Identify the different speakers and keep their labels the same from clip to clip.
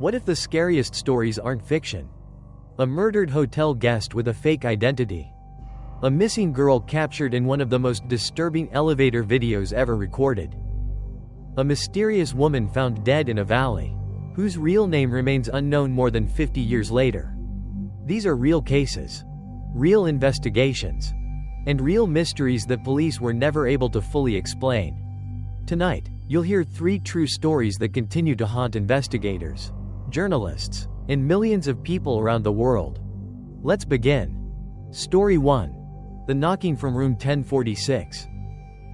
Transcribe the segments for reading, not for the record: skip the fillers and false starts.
Speaker 1: What if the scariest stories aren't fiction? A murdered hotel guest with a fake identity. A missing girl captured in one of the most disturbing elevator videos ever recorded. A mysterious woman found dead in a valley, whose real name remains unknown more than 50 years later. These are real cases, real investigations, and real mysteries that police were never able to fully explain. Tonight, you'll hear 3 true stories that continue to haunt investigators, journalists, and millions of people around the world. Let's begin. Story 1. The knocking from room 1046.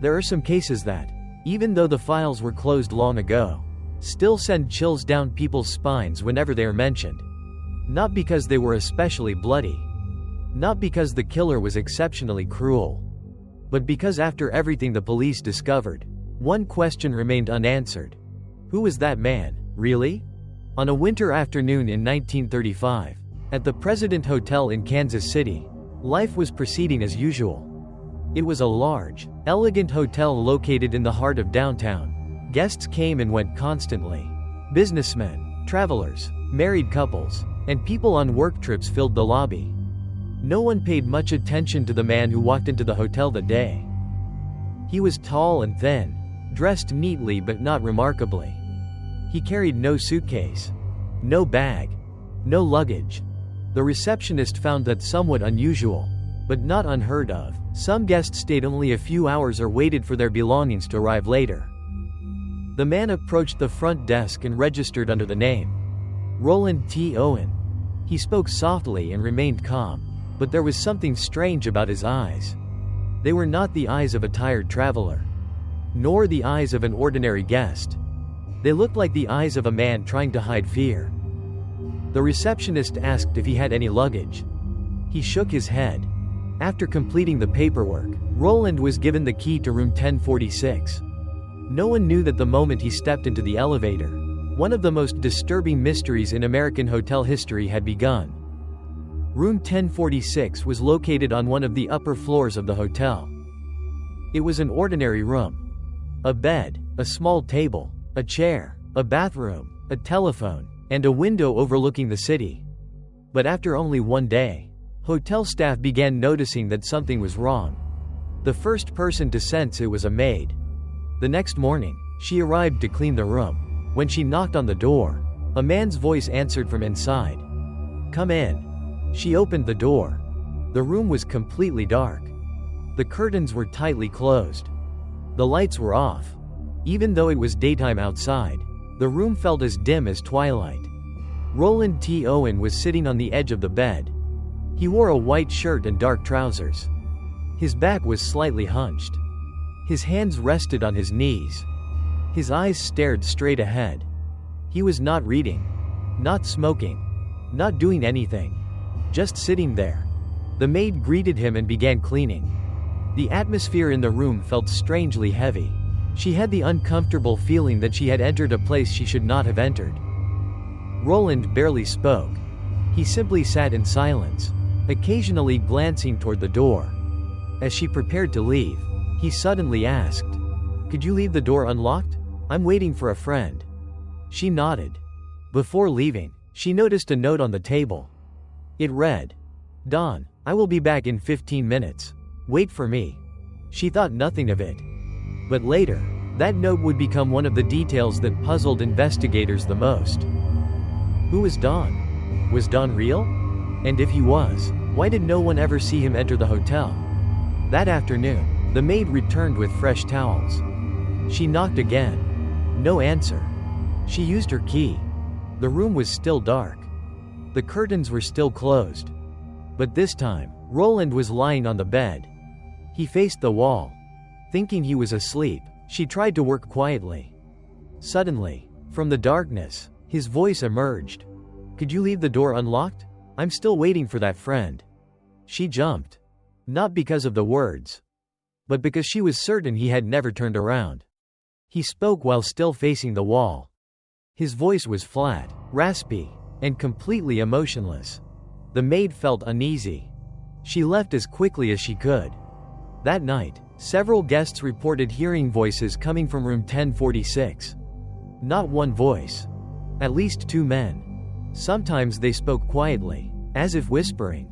Speaker 1: There are some cases that, even though the files were closed long ago, still send chills down people's spines whenever they are mentioned. Not because they were especially bloody. Not because the killer was exceptionally cruel. But because after everything the police discovered, one question remained unanswered. Who was that man, really? On a winter afternoon in 1935, at the President Hotel in Kansas City, life was proceeding as usual. It was a large, elegant hotel located in the heart of downtown. Guests came and went constantly. Businessmen, travelers, married couples, and people on work trips filled the lobby. No one paid much attention to the man who walked into the hotel that day. He was tall and thin, dressed neatly but not remarkably. He carried no suitcase, no bag, no luggage. The receptionist found that somewhat unusual, but not unheard of. Some guests stayed only a few hours or waited for their belongings to arrive later. The man approached the front desk and registered under the name Roland T. Owen. He spoke softly and remained calm, but there was something strange about his eyes. They were not the eyes of a tired traveler, nor the eyes of an ordinary guest. They looked like the eyes of a man trying to hide fear. The receptionist asked if he had any luggage. He shook his head. After completing the paperwork, Roland was given the key to room 1046. No one knew that the moment he stepped into the elevator, one of the most disturbing mysteries in American hotel history had begun. Room 1046 was located on one of the upper floors of the hotel. It was an ordinary room. A bed, a small table, a chair, a bathroom, a telephone, and a window overlooking the city. But after only one day, hotel staff began noticing that something was wrong. The first person to sense it was a maid. The next morning, she arrived to clean the room. When she knocked on the door, a man's voice answered from inside. "Come in." She opened the door. The room was completely dark. The curtains were tightly closed. The lights were off. Even though it was daytime outside, the room felt as dim as twilight. Roland T. Owen was sitting on the edge of the bed. He wore a white shirt and dark trousers. His back was slightly hunched. His hands rested on his knees. His eyes stared straight ahead. He was not reading, not smoking, not doing anything. Just sitting there. The maid greeted him and began cleaning. The atmosphere in the room felt strangely heavy. She had the uncomfortable feeling that she had entered a place she should not have entered. Roland barely spoke. He simply sat in silence, occasionally glancing toward the door. As she prepared to leave, he suddenly asked, "Could you leave the door unlocked? I'm waiting for a friend." She nodded. Before leaving, she noticed a note on the table. It read, "Dawn, I will be back in 15 minutes. Wait for me." She thought nothing of it. But later, that note would become one of the details that puzzled investigators the most. Who was Don? Was Don real? And if he was, why did no one ever see him enter the hotel? That afternoon, the maid returned with fresh towels. She knocked again. No answer. She used her key. The room was still dark. The curtains were still closed. But this time, Roland was lying on the bed. He faced the wall. Thinking he was asleep, she tried to work quietly. Suddenly, from the darkness, his voice emerged. "Could you leave the door unlocked? I'm still waiting for that friend." She jumped. Not because of the words, but because she was certain he had never turned around. He spoke while still facing the wall. His voice was flat, raspy, and completely emotionless. The maid felt uneasy. She left as quickly as she could. That night, several guests reported hearing voices coming from room 1046. Not one voice, At least 2 men. Sometimes they spoke quietly, as if whispering.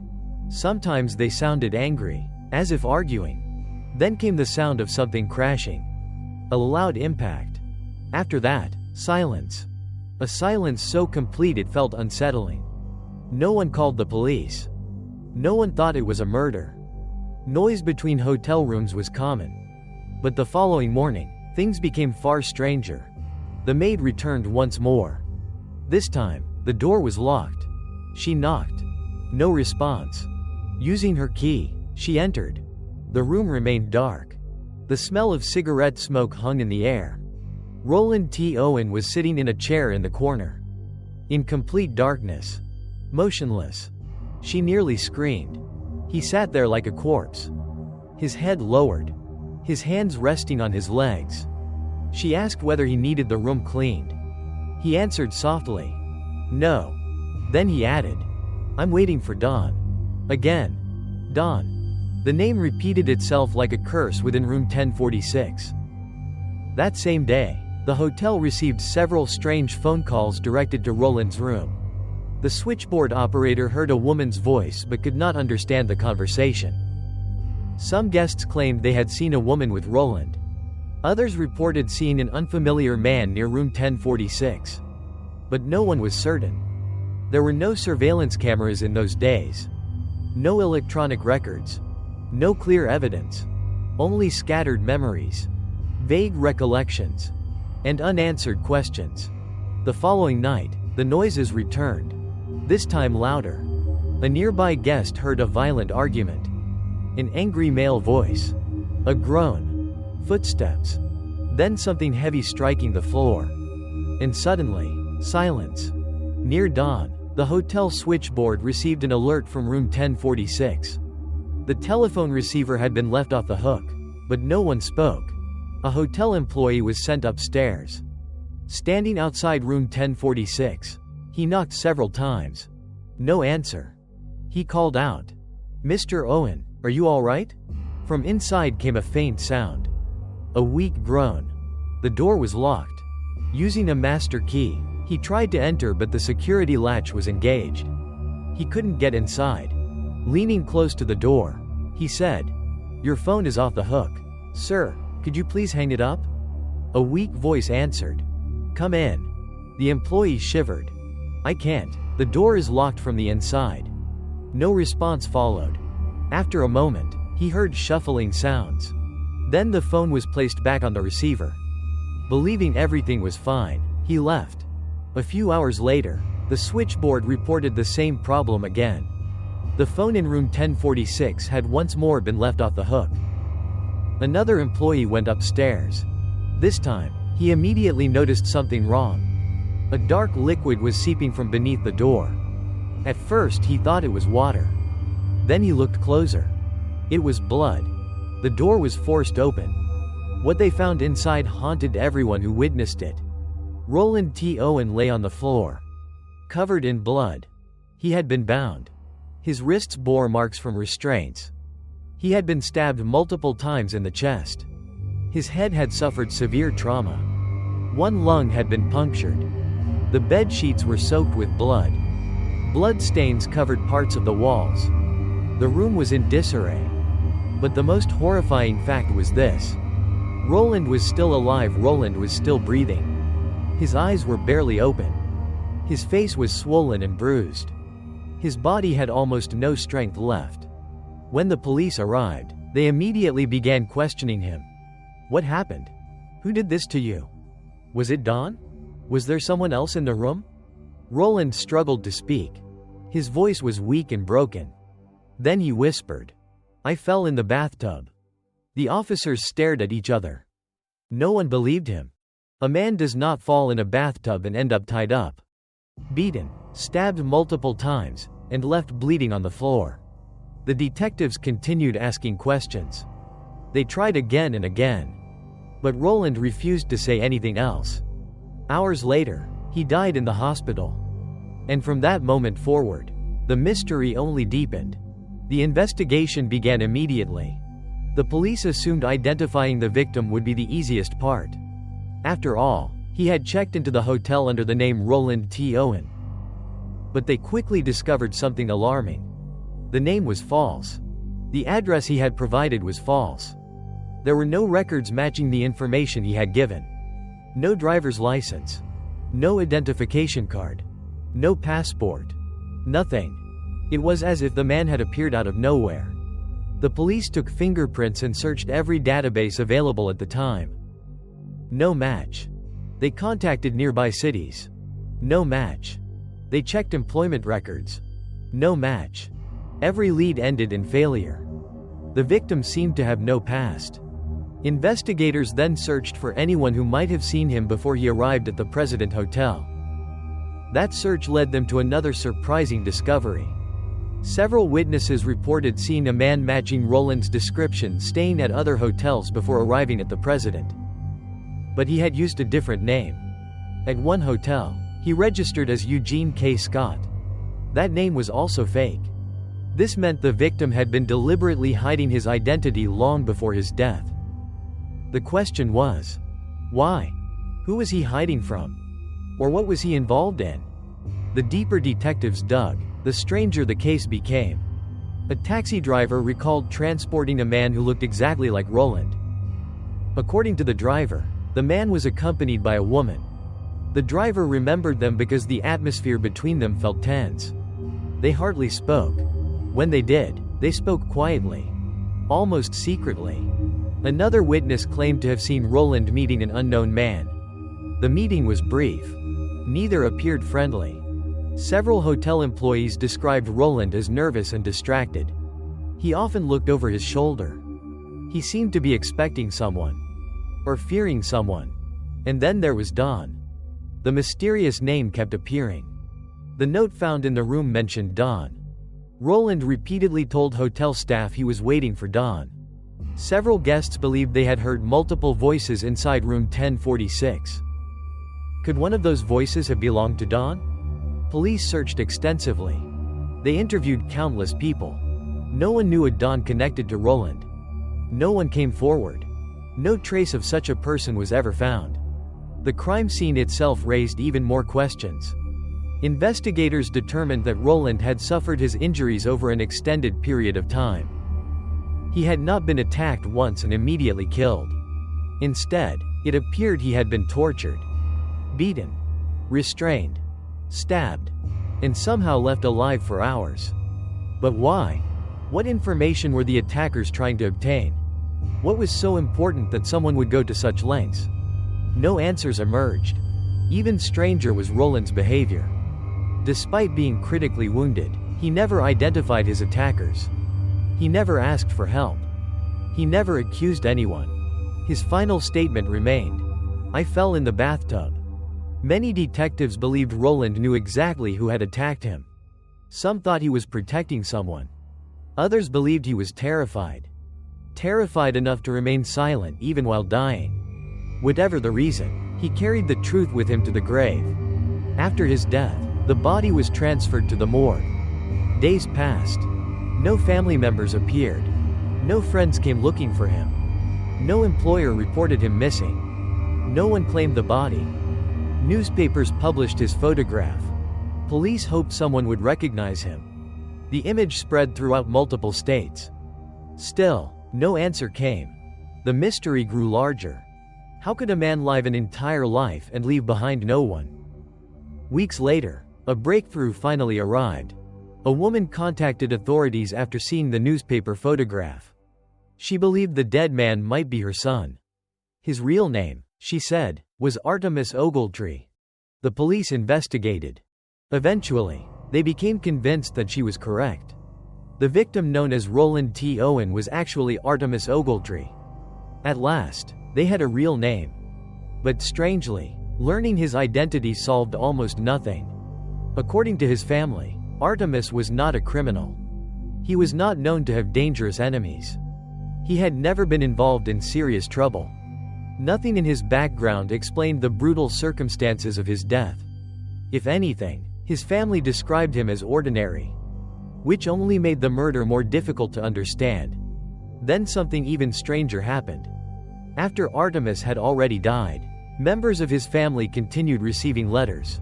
Speaker 1: Sometimes they sounded angry, as if arguing. Then came the sound of something crashing. A loud impact. After that, silence. A silence so complete it felt unsettling. No one called the police. No one thought it was a murder. Noise between hotel rooms was common. But the following morning, things became far stranger. The maid returned once more. This time, the door was locked. She knocked. No response. Using her key, she entered. The room remained dark. The smell of cigarette smoke hung in the air. Roland T. Owen was sitting in a chair in the corner. In complete darkness. Motionless. She nearly screamed. He sat there like a corpse. His head lowered. His hands resting on his legs. She asked whether he needed the room cleaned. He answered softly, "No." Then he added, "I'm waiting for Dawn." Again. Dawn. The name repeated itself like a curse within room 1046. That same day, the hotel received several strange phone calls directed to Roland's room. The switchboard operator heard a woman's voice but could not understand the conversation. Some guests claimed they had seen a woman with Roland. Others reported seeing an unfamiliar man near room 1046. But no one was certain. There were no surveillance cameras in those days. No electronic records. No clear evidence. Only scattered memories. Vague recollections. And unanswered questions. The following night, the noises returned. This time louder. A nearby guest heard a violent argument. An angry male voice. A groan. Footsteps. Then something heavy striking the floor. And suddenly, silence. Near dawn, the hotel switchboard received an alert from room 1046. The telephone receiver had been left off the hook, but no one spoke. A hotel employee was sent upstairs. Standing outside room 1046, he knocked several times. No answer. He called out, "Mr. Owen, are you all right?" From inside came a faint sound. A weak groan. The door was locked. Using a master key, he tried to enter but the security latch was engaged. He couldn't get inside. Leaning close to the door, he said, "Your phone is off the hook. Sir, could you please hang it up?" A weak voice answered, "Come in." The employee shivered. "I can't. The door is locked from the inside." No response followed. After a moment, he heard shuffling sounds. Then the phone was placed back on the receiver. Believing everything was fine, he left. A few hours later, the switchboard reported the same problem again. The phone in room 1046 had once more been left off the hook. Another employee went upstairs. This time, he immediately noticed something wrong. A dark liquid was seeping from beneath the door. At first he thought it was water. Then he looked closer. It was blood. The door was forced open. What they found inside haunted everyone who witnessed it. Roland T. Owen lay on the floor, covered in blood. He had been bound. His wrists bore marks from restraints. He had been stabbed multiple times in the chest. His head had suffered severe trauma. One lung had been punctured. The bed sheets were soaked with blood. Blood stains covered parts of the walls. The room was in disarray. But the most horrifying fact was this. Roland was still alive. Roland was still breathing. His eyes were barely open. His face was swollen and bruised. His body had almost no strength left. When the police arrived, they immediately began questioning him. "What happened? Who did this to you? Was it Dawn? Was there someone else in the room?" Roland struggled to speak. His voice was weak and broken. Then he whispered, "I fell in the bathtub." The officers stared at each other. No one believed him. A man does not fall in a bathtub and end up tied up. Beaten, stabbed multiple times, and left bleeding on the floor. The detectives continued asking questions. They tried again and again. But Roland refused to say anything else. Hours later, he died in the hospital. And from that moment forward, the mystery only deepened. The investigation began immediately. The police assumed identifying the victim would be the easiest part. After all, He had checked into the hotel under the name Roland T. Owen. But they quickly discovered something alarming. The name was false. The address he had provided was false. There were no records matching the information he had given. No driver's license. No identification card. No passport. Nothing. It was as if the man had appeared out of nowhere. The police took fingerprints and searched every database available at the time. No match. They contacted nearby cities. No match. They checked employment records. No match. Every lead ended in failure. The victim seemed to have no past. Investigators then searched for anyone who might have seen him before he arrived at the President Hotel. That search led them to another surprising discovery. Several witnesses reported seeing a man matching Roland's description staying at other hotels before arriving at the President. But he had used a different name. At one hotel, he registered as Eugene K. Scott. That name was also fake. This meant the victim had been deliberately hiding his identity long before his death. The question was, why? Who was he hiding from? Or what was he involved in? The deeper detectives dug, the stranger the case became. A taxi driver recalled transporting a man who looked exactly like Roland. According to the driver, the man was accompanied by a woman. The driver remembered them because the atmosphere between them felt tense. They hardly spoke. When they did, they spoke quietly, almost secretly. Another witness claimed to have seen Roland meeting an unknown man. The meeting was brief. Neither appeared friendly. Several hotel employees described Roland as nervous and distracted. He often looked over his shoulder. He seemed to be expecting someone. Or fearing someone. And then there was Dawn. The mysterious name kept appearing. The note found in the room mentioned Dawn. Roland repeatedly told hotel staff he was waiting for Dawn. Several guests believed they had heard multiple voices inside room 1046. Could one of those voices have belonged to Dawn? Police searched extensively. They interviewed countless people. No one knew a Dawn connected to Roland. No one came forward. No trace of such a person was ever found. The crime scene itself raised even more questions. Investigators determined that Roland had suffered his injuries over an extended period of time. He had not been attacked once and immediately killed. Instead, it appeared he had been tortured, beaten, restrained, stabbed, and somehow left alive for hours. But why? What information were the attackers trying to obtain? What was so important that someone would go to such lengths? No answers emerged. Even stranger was Roland's behavior. Despite being critically wounded, he never identified his attackers. He never asked for help. He never accused anyone. His final statement remained, "I fell in the bathtub." Many detectives believed Roland knew exactly who had attacked him. Some thought he was protecting someone. Others believed he was terrified. Terrified enough to remain silent even while dying. Whatever the reason, he carried the truth with him to the grave. After his death, the body was transferred to the morgue. Days passed. No family members appeared. No friends came looking for him. No employer reported him missing. No one claimed the body. Newspapers published his photograph. Police hoped someone would recognize him. The image spread throughout multiple states. Still, no answer came. The mystery grew larger. How could a man live an entire life and leave behind no one? Weeks later, a breakthrough finally arrived. A woman contacted authorities after seeing the newspaper photograph. She believed the dead man might be her son. His real name, she said, was Artemis Ogletree. The police investigated. Eventually, they became convinced that she was correct. The victim, known as Roland T. Owen, was actually Artemis Ogletree. At last, they had a real name. But strangely, learning his identity solved almost nothing. According to his family, Artemis was not a criminal. He was not known to have dangerous enemies. He had never been involved in serious trouble. Nothing in his background explained the brutal circumstances of his death. If anything, his family described him as ordinary, which only made the murder more difficult to understand. Then something even stranger happened. After Artemis had already died, Members of his family continued receiving letters.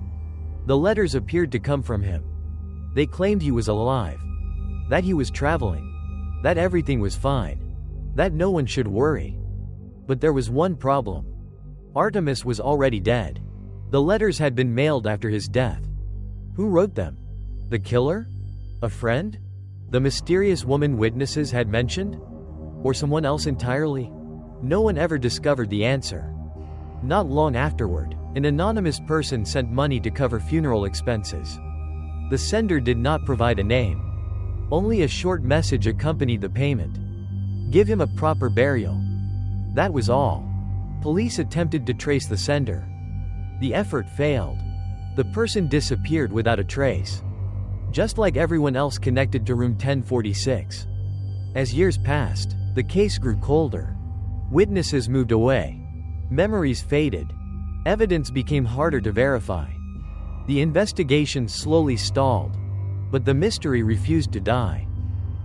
Speaker 1: The letters appeared to come from him. They claimed he was alive, that he was traveling, that everything was fine, that no one should worry. But there was one problem. Artemis was already dead. The letters had been mailed after his death. Who wrote them? The killer? A friend? The mysterious woman witnesses had mentioned? Or someone else entirely? No one ever discovered the answer. Not long afterward, an anonymous person sent money to cover funeral expenses. The sender did not provide a name. Only a short message accompanied the payment. Give him a proper burial. That was all. Police attempted to trace the sender. The effort failed. The person disappeared without a trace. Just like everyone else connected to room 1046. As years passed, the case grew colder. Witnesses moved away. Memories faded. Evidence became harder to verify. The investigation slowly stalled. But the mystery refused to die.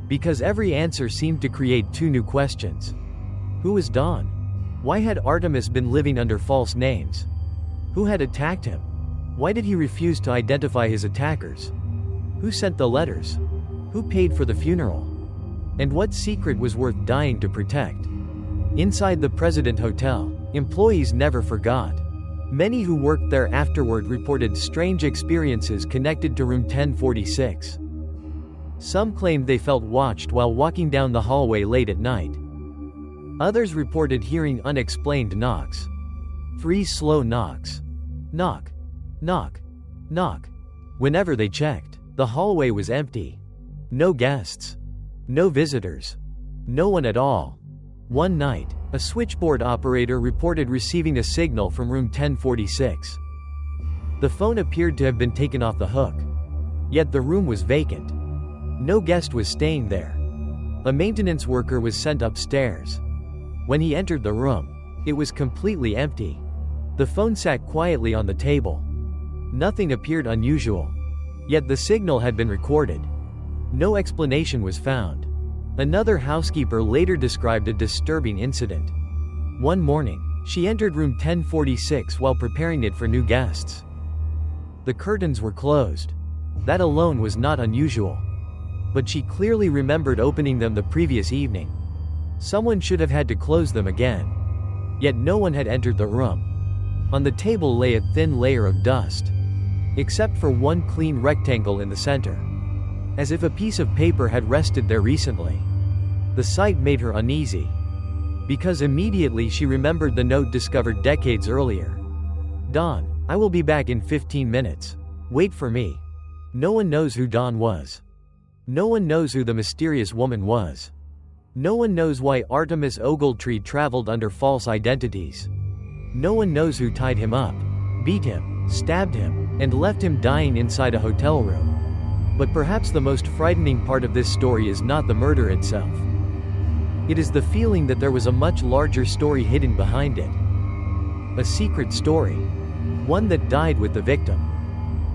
Speaker 1: Because every answer seemed to create two new questions. Who was Dawn? Why had Artemis been living under false names? Who had attacked him? Why did he refuse to identify his attackers? Who sent the letters? Who paid for the funeral? And what secret was worth dying to protect? Inside the President Hotel, employees never forgot. Many who worked there afterward reported strange experiences connected to room 1046. Some claimed they felt watched while walking down the hallway late at night. Others reported hearing unexplained knocks. 3 slow knocks. Knock. Knock. Knock. Whenever they checked, the hallway was empty. No guests. No visitors. No one at all. One night, a switchboard operator reported receiving a signal from room 1046. The phone appeared to have been taken off the hook. Yet the room was vacant. No guest was staying there. A maintenance worker was sent upstairs. When he entered the room, it was completely empty. The phone sat quietly on the table. Nothing appeared unusual. Yet the signal had been recorded. No explanation was found. Another housekeeper later described a disturbing incident. One morning, she entered room 1046 while preparing it for new guests. The curtains were closed. That alone was not unusual. But she clearly remembered opening them the previous evening. Someone should have had to close them again. Yet no one had entered the room. On the table lay a thin layer of dust. Except for one clean rectangle in the center. As if a piece of paper had rested there recently. The sight made her uneasy. Because immediately she remembered the note discovered decades earlier. Dawn, I will be back in 15 minutes. Wait for me. No one knows who Dawn was. No one knows who the mysterious woman was. No one knows why Artemis Ogletree traveled under false identities. No one knows who tied him up, beat him, stabbed him, and left him dying inside a hotel room. But perhaps the most frightening part of this story is not the murder itself. It is the feeling that there was a much larger story hidden behind it. A secret story. One that died with the victim.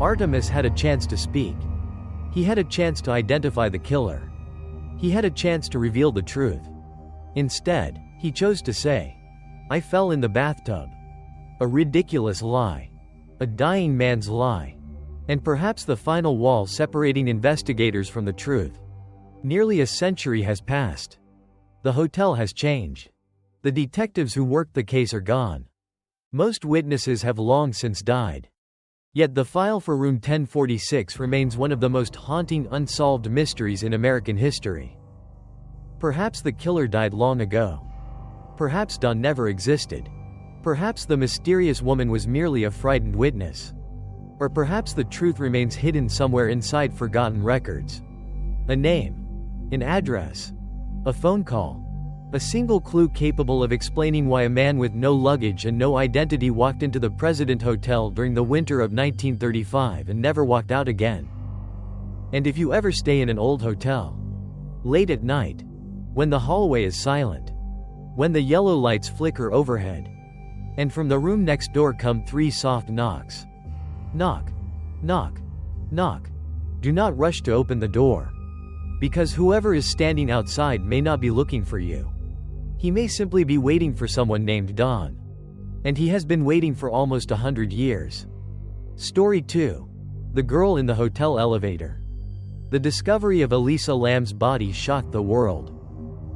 Speaker 1: Artemis had a chance to speak. He had a chance to identify the killer. He had a chance to reveal the truth. Instead, he chose to say, "I fell in the bathtub." A ridiculous lie. A dying man's lie. And perhaps the final wall separating investigators from the truth. Nearly a century has passed. The hotel has changed. The detectives who worked the case are gone. Most witnesses have long since died. Yet the file for room 1046 remains one of the most haunting unsolved mysteries in American history. Perhaps the killer died long ago. Perhaps Dawn never existed. Perhaps the mysterious woman was merely a frightened witness. Or perhaps the truth remains hidden somewhere inside forgotten records. A name. An address. A phone call. A single clue capable of explaining why a man with no luggage and no identity walked into the President Hotel during the winter of 1935 and never walked out again. And if you ever stay in an old hotel, late at night, when the hallway is silent, when the yellow lights flicker overhead, and from the room next door come 3 soft knocks. Knock. Knock. Knock. Do not rush to open the door. Because whoever is standing outside may not be looking for you. He may simply be waiting for someone named Dawn. And he has been waiting for almost 100 years. Story 2. The Girl in the Hotel Elevator. The discovery of Elisa Lam's body shocked the world.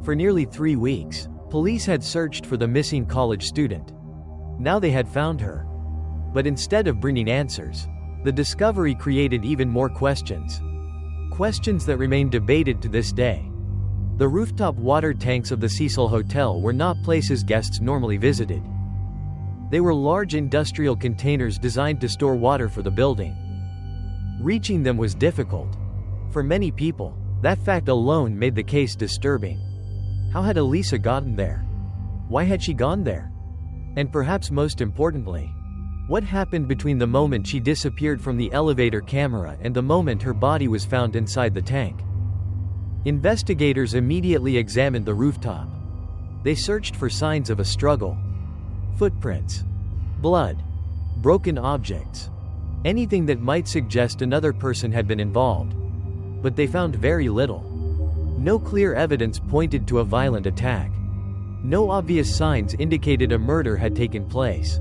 Speaker 1: For nearly 3 weeks, police had searched for the missing college student. Now they had found her. But instead of bringing answers, the discovery created even more questions. Questions that remain debated to this day. The rooftop water tanks of the Cecil Hotel were not places guests normally visited. They were large industrial containers designed to store water for the building. Reaching them was difficult. For many people, that fact alone made the case disturbing. How had Elisa gotten there? Why had she gone there? And perhaps most importantly, what happened between the moment she disappeared from the elevator camera and the moment her body was found inside the tank? Investigators immediately examined the rooftop. They searched for signs of a struggle. Footprints, blood, broken objects, anything that might suggest another person had been involved. But they found very little. No clear evidence pointed to a violent attack. No obvious signs indicated a murder had taken place.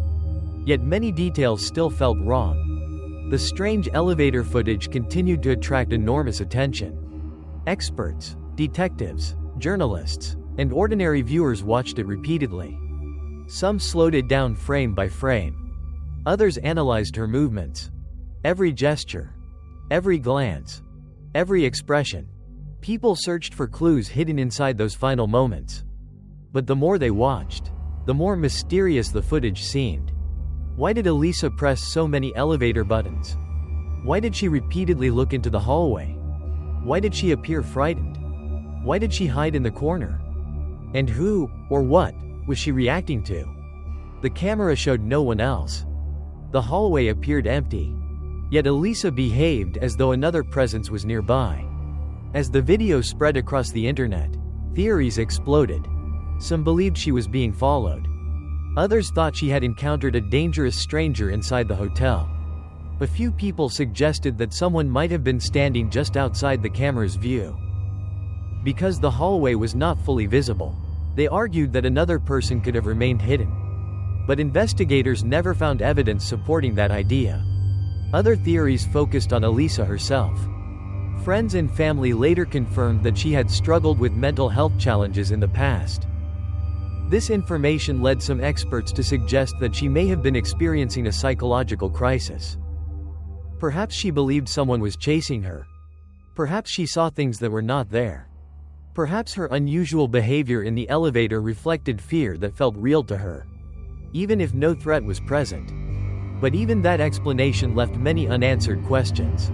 Speaker 1: Yet many details still felt wrong. The strange elevator footage continued to attract enormous attention. Experts, detectives, journalists, and ordinary viewers watched it repeatedly. Some slowed it down frame by frame. Others analyzed her movements. Every gesture, every glance, every expression. People searched for clues hidden inside those final moments. But the more they watched, the more mysterious the footage seemed. Why did Elisa press so many elevator buttons? Why did she repeatedly look into the hallway? Why did she appear frightened? Why did she hide in the corner? And who, or what, was she reacting to? The camera showed no one else. The hallway appeared empty. Yet Elisa behaved as though another presence was nearby. As the video spread across the internet, theories exploded. Some believed she was being followed. Others thought she had encountered a dangerous stranger inside the hotel. A few people suggested that someone might have been standing just outside the camera's view. Because the hallway was not fully visible, they argued that another person could have remained hidden. But investigators never found evidence supporting that idea. Other theories focused on Elisa herself. Friends and family later confirmed that she had struggled with mental health challenges in the past. This information led some experts to suggest that she may have been experiencing a psychological crisis. Perhaps she believed someone was chasing her. Perhaps she saw things that were not there. Perhaps her unusual behavior in the elevator reflected fear that felt real to her, even if no threat was present. But even that explanation left many unanswered questions.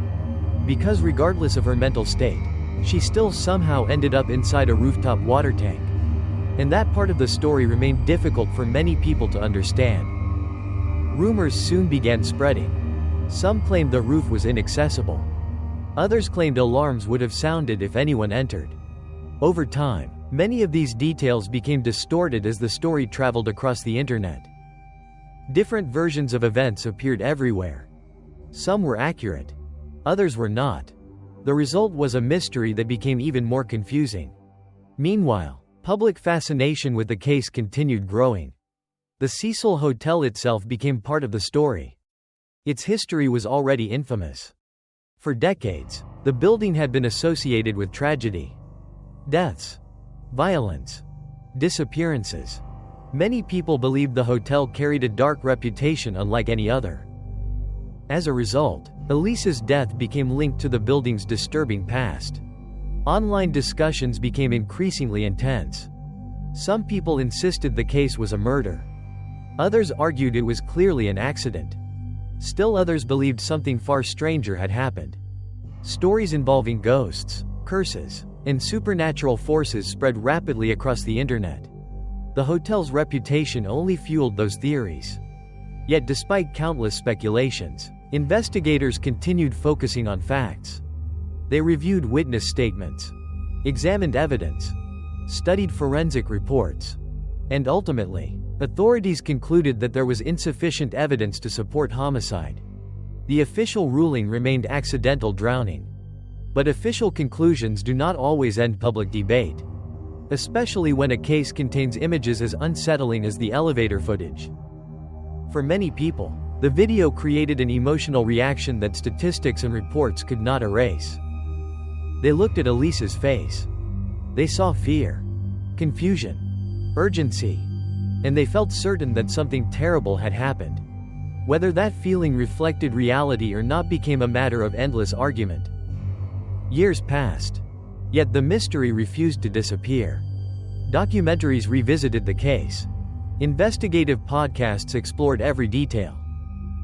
Speaker 1: Because regardless of her mental state, she still somehow ended up inside a rooftop water tank. And that part of the story remained difficult for many people to understand. Rumors soon began spreading. Some claimed the roof was inaccessible. Others claimed alarms would have sounded if anyone entered. Over time, many of these details became distorted as the story traveled across the internet. Different versions of events appeared everywhere. Some were accurate. Others were not. The result was a mystery that became even more confusing. Meanwhile, public fascination with the case continued growing. The Cecil Hotel itself became part of the story. Its history was already infamous. For decades, the building had been associated with tragedy. Deaths, violence, disappearances. Many people believed the hotel carried a dark reputation unlike any other. As a result, Elisa's death became linked to the building's disturbing past. Online discussions became increasingly intense. Some people insisted the case was a murder. Others argued it was clearly an accident. Still others believed something far stranger had happened. Stories involving ghosts, curses, and supernatural forces spread rapidly across the internet. The hotel's reputation only fueled those theories. Yet despite countless speculations, investigators continued focusing on facts. They reviewed witness statements, examined evidence, studied forensic reports, and ultimately, authorities concluded that there was insufficient evidence to support homicide. The official ruling remained accidental drowning. But official conclusions do not always end public debate, especially when a case contains images as unsettling as the elevator footage. For many people, the video created an emotional reaction that statistics and reports could not erase. They looked at Elisa's face. They saw fear, confusion, urgency, and they felt certain that something terrible had happened. Whether that feeling reflected reality or not became a matter of endless argument. Years passed, yet the mystery refused to disappear. Documentaries revisited the case. Investigative podcasts explored every detail.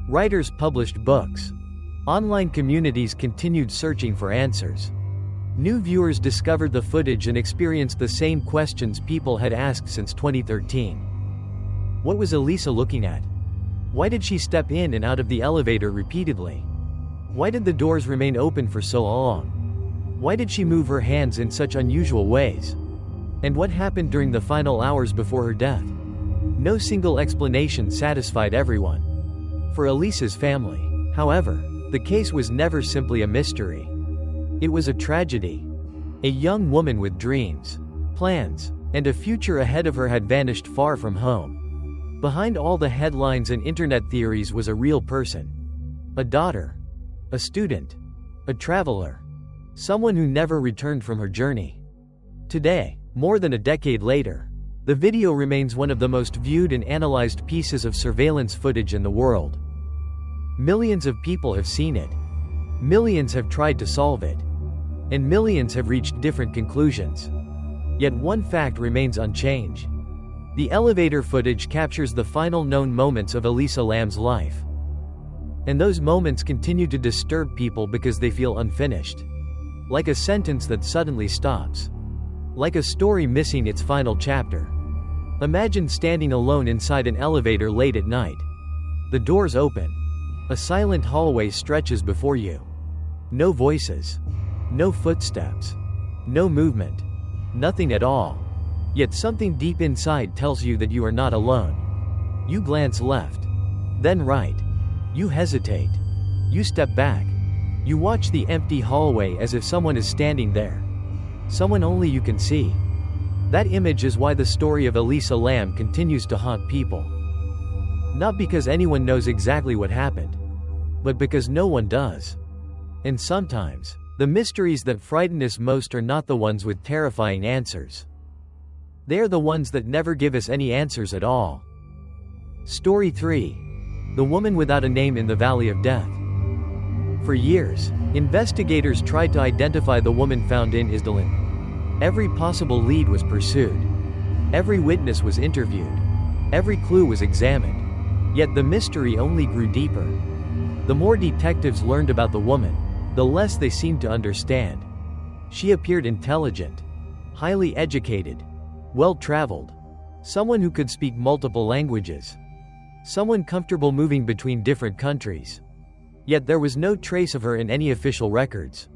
Speaker 1: Writers published books. Online communities continued searching for answers. New viewers discovered the footage and experienced the same questions people had asked since 2013. What was Elisa looking at? Why did she step in and out of the elevator repeatedly? Why did the doors remain open for so long? Why did she move her hands in such unusual ways? And what happened during the final hours before her death? No single explanation satisfied everyone. For Elisa's family, however, the case was never simply a mystery. It was a tragedy. A young woman with dreams, plans, and a future ahead of her had vanished far from home. Behind all the headlines and internet theories was a real person. A daughter. A student. A traveler. Someone who never returned from her journey. Today, more than a decade later, the video remains one of the most viewed and analyzed pieces of surveillance footage in the world. Millions of people have seen it. Millions have tried to solve it. And millions have reached different conclusions. Yet one fact remains unchanged. The elevator footage captures the final known moments of Elisa Lam's life. And those moments continue to disturb people because they feel unfinished. Like a sentence that suddenly stops. Like a story missing its final chapter. Imagine standing alone inside an elevator late at night. The doors open. A silent hallway stretches before you. No voices. No footsteps. No movement. Nothing at all. Yet something deep inside tells you that you are not alone. You glance left. Then right. You hesitate. You step back. You watch the empty hallway as if someone is standing there. Someone only you can see. That image is why the story of Elisa Lam continues to haunt people. Not because anyone knows exactly what happened, but because no one does. And sometimes, the mysteries that frighten us most are not the ones with terrifying answers. They are the ones that never give us any answers at all. Story 3. The Woman Without a Name in the Valley of Death. For years, investigators tried to identify the woman found in Isdal Woman. Every possible lead was pursued. Every witness was interviewed. Every clue was examined. Yet the mystery only grew deeper. The more detectives learned about the woman, the less they seemed to understand. She appeared intelligent, highly educated, well-traveled, someone who could speak multiple languages, someone comfortable moving between different countries. Yet there was no trace of her in any official records.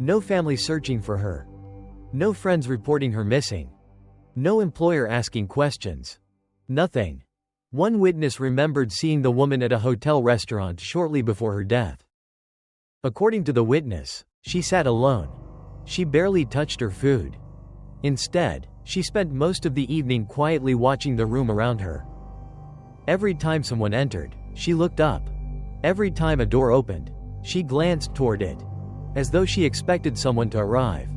Speaker 1: No family searching for her. No friends reporting her missing. No employer asking questions. Nothing. One witness remembered seeing the woman at a hotel restaurant shortly before her death. According to the witness, she sat alone. She barely touched her food. Instead, she spent most of the evening quietly watching the room around her. Every time someone entered, she looked up. Every time a door opened, she glanced toward it, as though she expected someone to arrive,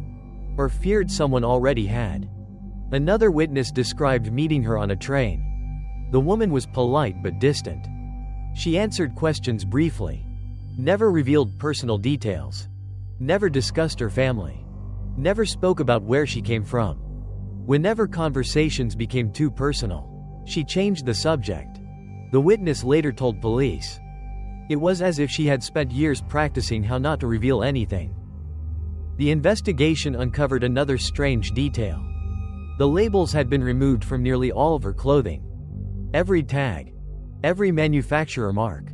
Speaker 1: or feared someone already had. Another witness described meeting her on a train. The woman was polite but distant. She answered questions briefly, never revealed personal details, never discussed her family, never spoke about where she came from. Whenever conversations became too personal, she changed the subject. The witness later told police. It was as if she had spent years practicing how not to reveal anything. The investigation uncovered another strange detail. The labels had been removed from nearly all of her clothing. Every tag, every manufacturer mark,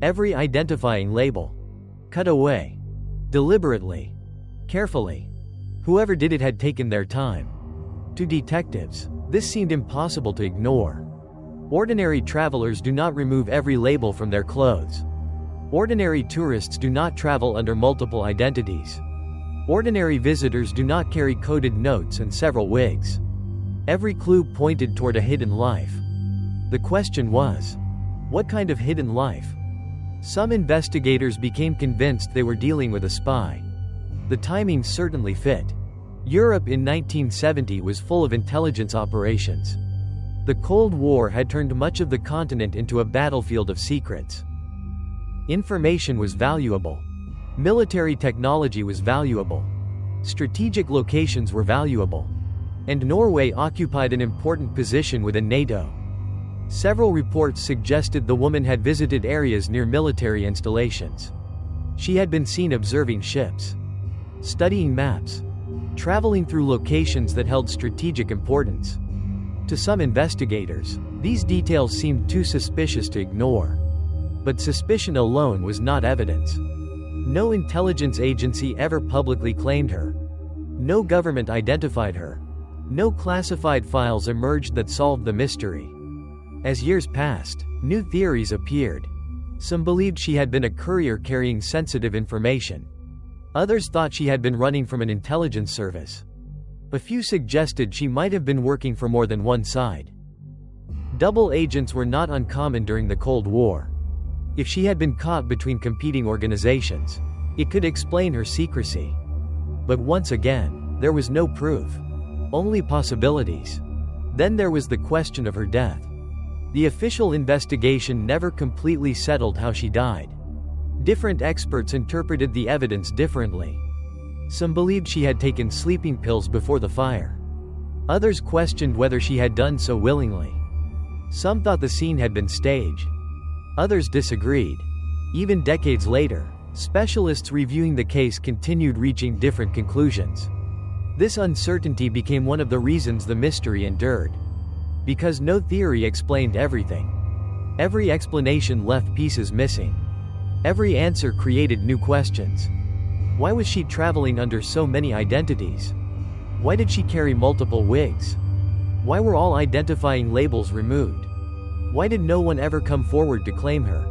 Speaker 1: every identifying label. Cut away. Deliberately. Carefully. Whoever did it had taken their time. To detectives, this seemed impossible to ignore. Ordinary travelers do not remove every label from their clothes. Ordinary tourists do not travel under multiple identities. Ordinary visitors do not carry coded notes and several wigs. Every clue pointed toward a hidden life. The question was, What kind of hidden life? Some investigators became convinced they were dealing with a spy. The timing certainly fit. Europe in 1970 was full of intelligence operations. The Cold War had turned much of the continent into a battlefield of secrets. Information was valuable. Military technology was valuable. Strategic locations were valuable. And Norway occupied an important position within NATO. Several reports suggested the woman had visited areas near military installations. She had been seen observing ships, studying maps, traveling through locations that held strategic importance. To some investigators, these details seemed too suspicious to ignore. But suspicion alone was not evidence. No intelligence agency ever publicly claimed her. No government identified her. No classified files emerged that solved the mystery. As years passed, new theories appeared. Some believed she had been a courier carrying sensitive information. Others thought she had been running from an intelligence service. A few suggested she might have been working for more than one side. Double agents were not uncommon during the Cold War. If she had been caught between competing organizations, it could explain her secrecy. But once again, there was no proof. Only possibilities. Then there was the question of her death. The official investigation never completely settled how she died. Different experts interpreted the evidence differently. Some believed she had taken sleeping pills before the fire. Others questioned whether she had done so willingly. Some thought the scene had been staged. Others disagreed. Even decades later, specialists reviewing the case continued reaching different conclusions. This uncertainty became one of the reasons the mystery endured. Because no theory explained everything. Every explanation left pieces missing. Every answer created new questions. Why was she traveling under so many identities? Why did she carry multiple wigs? Why were all identifying labels removed? Why did no one ever come forward to claim her?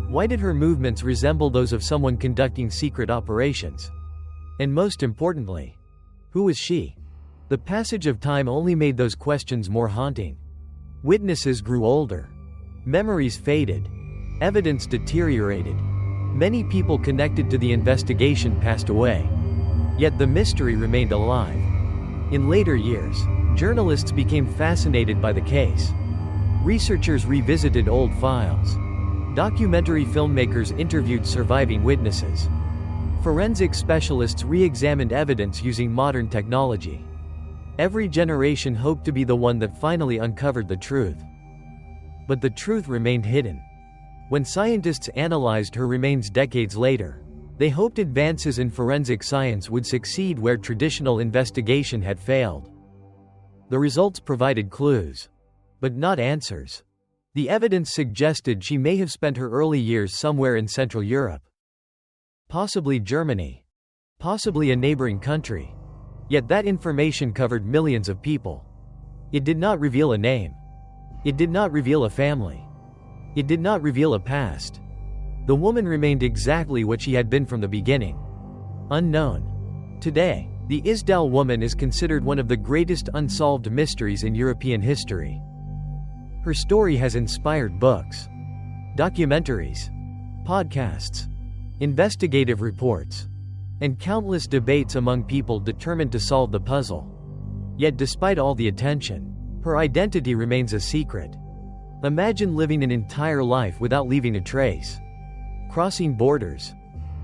Speaker 1: Why did her movements resemble those of someone conducting secret operations? And most importantly, who was she? The passage of time only made those questions more haunting. Witnesses grew older. Memories faded. Evidence deteriorated. Many people connected to the investigation passed away. Yet the mystery remained alive. In later years, journalists became fascinated by the case. Researchers revisited old files. Documentary filmmakers interviewed surviving witnesses. Forensic specialists re-examined evidence using modern technology. Every generation hoped to be the one that finally uncovered the truth. But the truth remained hidden. When scientists analyzed her remains decades later, they hoped advances in forensic science would succeed where traditional investigation had failed. The results provided clues, but not answers. The evidence suggested she may have spent her early years somewhere in Central Europe. Possibly Germany. Possibly a neighboring country. Yet that information covered millions of people. It did not reveal a name. It did not reveal a family. It did not reveal a past. The woman remained exactly what she had been from the beginning. Unknown. Today, the Isdal Woman is considered one of the greatest unsolved mysteries in European history. Her story has inspired books, documentaries, podcasts, investigative reports, and countless debates among people determined to solve the puzzle. Yet despite all the attention, her identity remains a secret. Imagine living an entire life without leaving a trace. Crossing borders,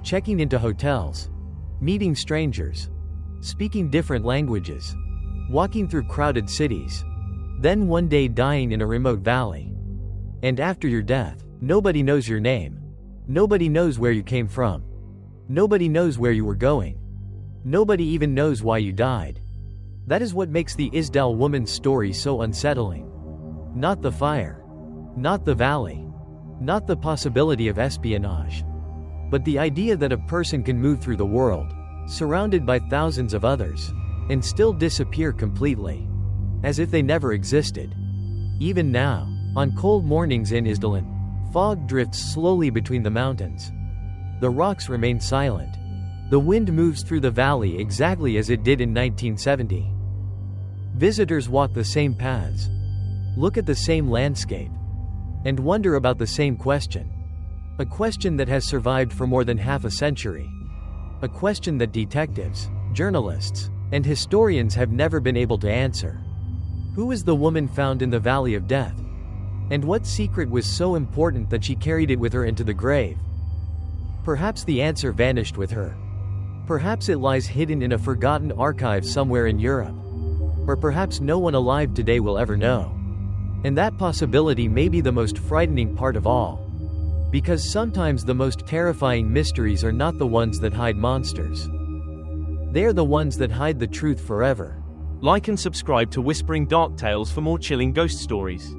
Speaker 1: checking into hotels, meeting strangers, speaking different languages, walking through crowded cities, then one day dying in a remote valley. And after your death, nobody knows your name. Nobody knows where you came from. Nobody knows where you were going. Nobody even knows why you died. That is what makes the Isdal Woman's story so unsettling. Not the fire. Not the valley. Not the possibility of espionage. But the idea that a person can move through the world, surrounded by thousands of others, and still disappear completely. As if they never existed. Even now, on cold mornings in Isdal, fog drifts slowly between the mountains. The rocks remain silent. The wind moves through the valley exactly as it did in 1970. Visitors walk the same paths. Look at the same landscape. and wonder about the same question. A question that has survived for more than half a century. A question that detectives, journalists, and historians have never been able to answer. Who is the woman found in the Valley of Death? And what secret was so important that she carried it with her into the grave? Perhaps the answer vanished with her. Perhaps it lies hidden in a forgotten archive somewhere in Europe. Or perhaps no one alive today will ever know. And that possibility may be the most frightening part of all. Because sometimes the most terrifying mysteries are not the ones that hide monsters. They are the ones that hide the truth forever.
Speaker 2: Like and subscribe to Whispering Dark Tales for more chilling ghost stories.